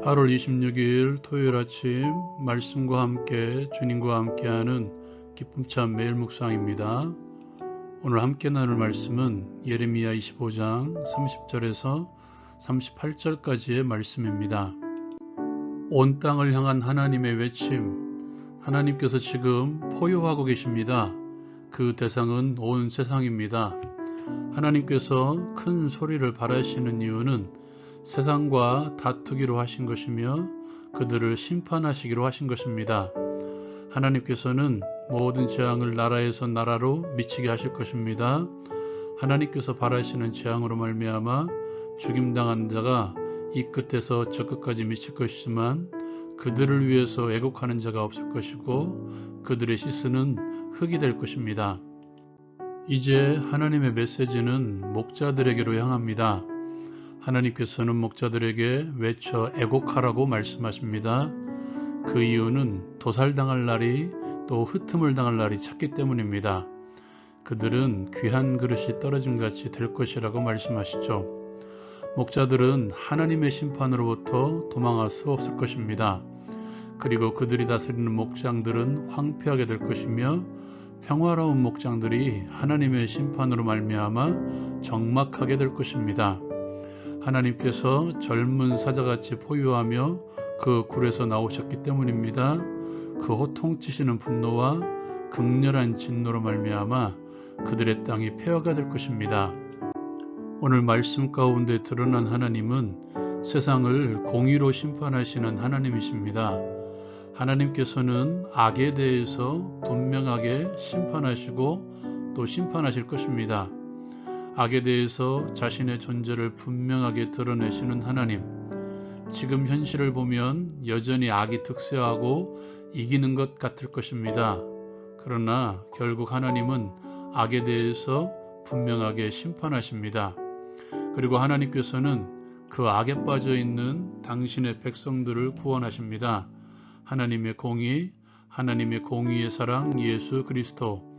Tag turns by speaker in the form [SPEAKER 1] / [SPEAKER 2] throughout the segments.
[SPEAKER 1] 8월 26일 토요일 아침 말씀과 함께 주님과 함께하는 기쁨찬 매일 묵상입니다. 오늘 함께 나눌 말씀은 예레미야 25장 30절에서 38절까지의 말씀입니다. 온 땅을 향한 하나님의 외침, 하나님께서 지금 포효하고 계십니다. 그 대상은 온 세상입니다. 하나님께서 큰 소리를 바라시는 이유는 세상과 다투기로 하신 것이며 그들을 심판하시기로 하신 것입니다. 하나님께서는 모든 재앙을 나라에서 나라로 미치게 하실 것입니다. 하나님께서 바라시는 재앙으로 말미암아 죽임당한 자가 이 끝에서 저 끝까지 미칠 것이지만 그들을 위해서 애곡하는 자가 없을 것이고 그들의 시스는 흙이 될 것입니다. 이제 하나님의 메시지는 목자들에게로 향합니다. 하나님께서는 목자들에게 외쳐 애곡하라고 말씀하십니다. 그 이유는 도살당할 날이 또 흩음을 당할 날이 찼기 때문입니다. 그들은 귀한 그릇이 떨어짐같이 될 것이라고 말씀하시죠. 목자들은 하나님의 심판으로부터 도망할 수 없을 것입니다. 그리고 그들이 다스리는 목장들은 황폐하게 될 것이며 평화로운 목장들이 하나님의 심판으로 말미암아 적막하게 될 것입니다. 하나님께서 젊은 사자같이 포효하며 그 굴에서 나오셨기 때문입니다. 그 호통치시는 분노와 극렬한 진노로 말미암아 그들의 땅이 폐허가 될 것입니다. 오늘 말씀 가운데 드러난 하나님은 세상을 공의로 심판하시는 하나님이십니다. 하나님께서는 악에 대해서 분명하게 심판하시고 또 심판하실 것입니다. 악에 대해서 자신의 존재를 분명하게 드러내시는 하나님. 지금 현실을 보면 여전히 악이 득세하고 이기는 것 같을 것입니다. 그러나 결국 하나님은 악에 대해서 분명하게 심판하십니다. 그리고 하나님께서는 그 악에 빠져 있는 당신의 백성들을 구원하십니다. 하나님의 공의, 하나님의 공의의 사랑 예수 그리스도,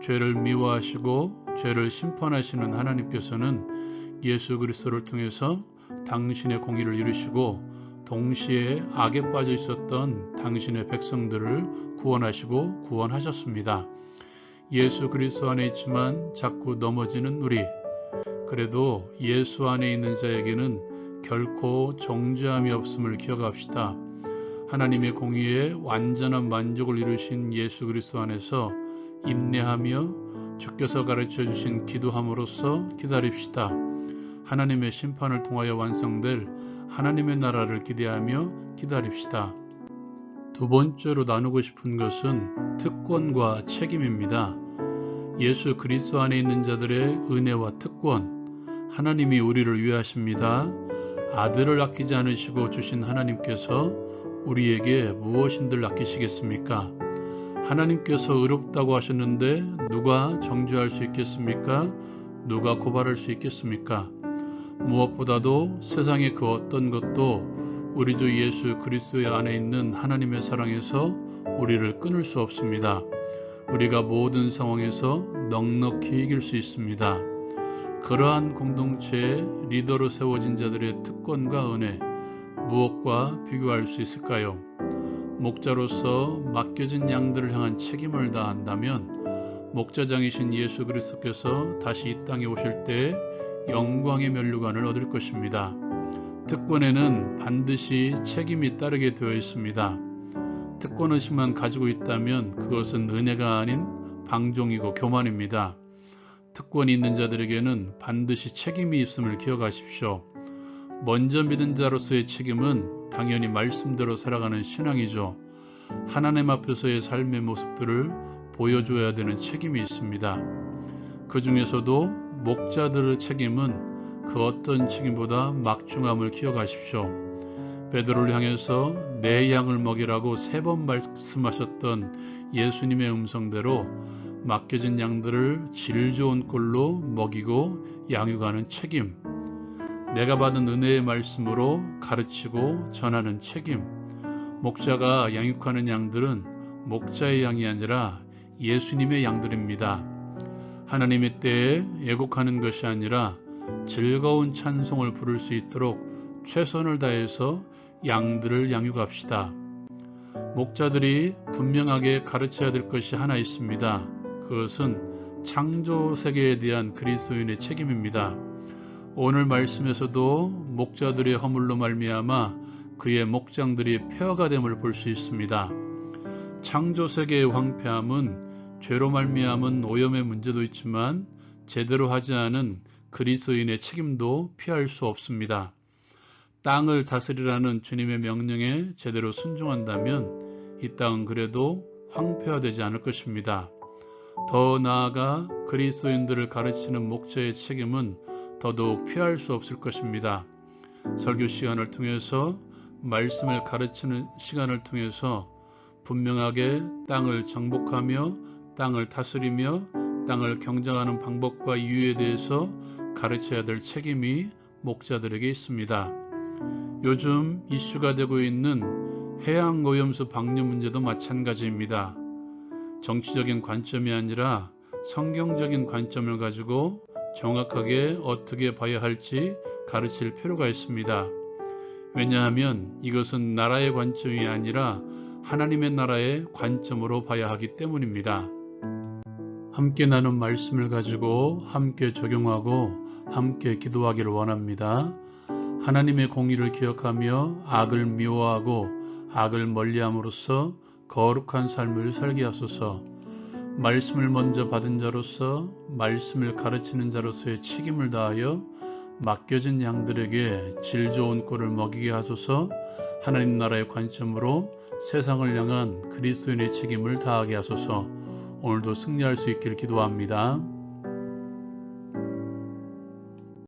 [SPEAKER 1] 죄를 미워하시고 죄를 심판하시는 하나님께서는 예수 그리스도를 통해서 당신의 공의를 이루시고 동시에 악에 빠져 있었던 당신의 백성들을 구원하시고 구원하셨습니다. 예수 그리스도 안에 있지만 자꾸 넘어지는 우리, 그래도 예수 안에 있는 자에게는 결코 정죄함이 없음을 기억합시다. 하나님의 공의에 완전한 만족을 이루신 예수 그리스도 안에서 인내하며 주께서 가르쳐 주신 기도함으로써 기다립시다. 하나님의 심판을 통하여 완성될 하나님의 나라를 기대하며 기다립시다. 두 번째로 나누고 싶은 것은 특권과 책임입니다. 예수 그리스도 안에 있는 자들의 은혜와 특권, 하나님이 우리를 위하십니다. 아들을 아끼지 않으시고 주신 하나님께서 우리에게 무엇인들 아끼시겠습니까? 하나님께서 의롭다고 하셨는데 누가 정죄할 수 있겠습니까? 누가 고발할 수 있겠습니까? 무엇보다도 세상의 그 어떤 것도 우리 주 예수 그리스도의 안에 있는 하나님의 사랑에서 우리를 끊을 수 없습니다. 우리가 모든 상황에서 넉넉히 이길 수 있습니다. 그러한 공동체의 리더로 세워진 자들의 특권과 은혜, 무엇과 비교할 수 있을까요? 목자로서 맡겨진 양들을 향한 책임을 다한다면 목자장이신 예수 그리스도께서 다시 이 땅에 오실 때 영광의 면류관을 얻을 것입니다. 특권에는 반드시 책임이 따르게 되어 있습니다. 특권의식만 가지고 있다면 그것은 은혜가 아닌 방종이고 교만입니다. 특권이 있는 자들에게는 반드시 책임이 있음을 기억하십시오. 먼저 믿은 자로서의 책임은 당연히 말씀대로 살아가는 신앙이죠. 하나님 앞에서의 삶의 모습들을 보여줘야 되는 책임이 있습니다. 그 중에서도 목자들의 책임은 그 어떤 책임보다 막중함을 기억하십시오. 베드로를 향해서 내 양을 먹이라고 3번 말씀하셨던 예수님의 음성대로 맡겨진 양들을 질 좋은 꼴로 먹이고 양육하는 책임, 내가 받은 은혜의 말씀으로 가르치고 전하는 책임. 목자가 양육하는 양들은 목자의 양이 아니라 예수님의 양들입니다. 하나님의 때에 애곡하는 것이 아니라 즐거운 찬송을 부를 수 있도록 최선을 다해서 양들을 양육합시다. 목자들이 분명하게 가르쳐야 될 것이 하나 있습니다. 그것은 창조 세계에 대한 그리스도인의 책임입니다. 오늘 말씀에서도 목자들의 허물로 말미암아 그의 목장들이 폐허가 됨을 볼 수 있습니다. 창조 세계의 황폐함은 죄로 말미암은 오염의 문제도 있지만 제대로 하지 않은 그리스도인의 책임도 피할 수 없습니다. 땅을 다스리라는 주님의 명령에 제대로 순종한다면 이 땅은 그래도 황폐화되지 않을 것입니다. 더 나아가 그리스도인들을 가르치는 목자의 책임은 더더욱 피할 수 없을 것입니다. 설교 시간을 통해서 말씀을 가르치는 시간을 통해서 분명하게 땅을 정복하며 땅을 다스리며 땅을 경작하는 방법과 이유에 대해서 가르쳐야 될 책임이 목자들에게 있습니다. 요즘 이슈가 되고 있는 해양오염수 방류 문제도 마찬가지입니다. 정치적인 관점이 아니라 성경적인 관점을 가지고 정확하게 어떻게 봐야 할지 가르칠 필요가 있습니다. 왜냐하면 이것은 나라의 관점이 아니라 하나님의 나라의 관점으로 봐야 하기 때문입니다. 함께 나눈 말씀을 가지고 함께 적용하고 함께 기도하기를 원합니다. 하나님의 공의를 기억하며 악을 미워하고 악을 멀리함으로써 거룩한 삶을 살게 하소서. 말씀을 먼저 받은 자로서 말씀을 가르치는 자로서의 책임을 다하여 맡겨진 양들에게 질 좋은 꼴을 먹이게 하소서. 하나님 나라의 관점으로 세상을 향한 그리스도인의 책임을 다하게 하소서. 오늘도 승리할 수 있기를 기도합니다.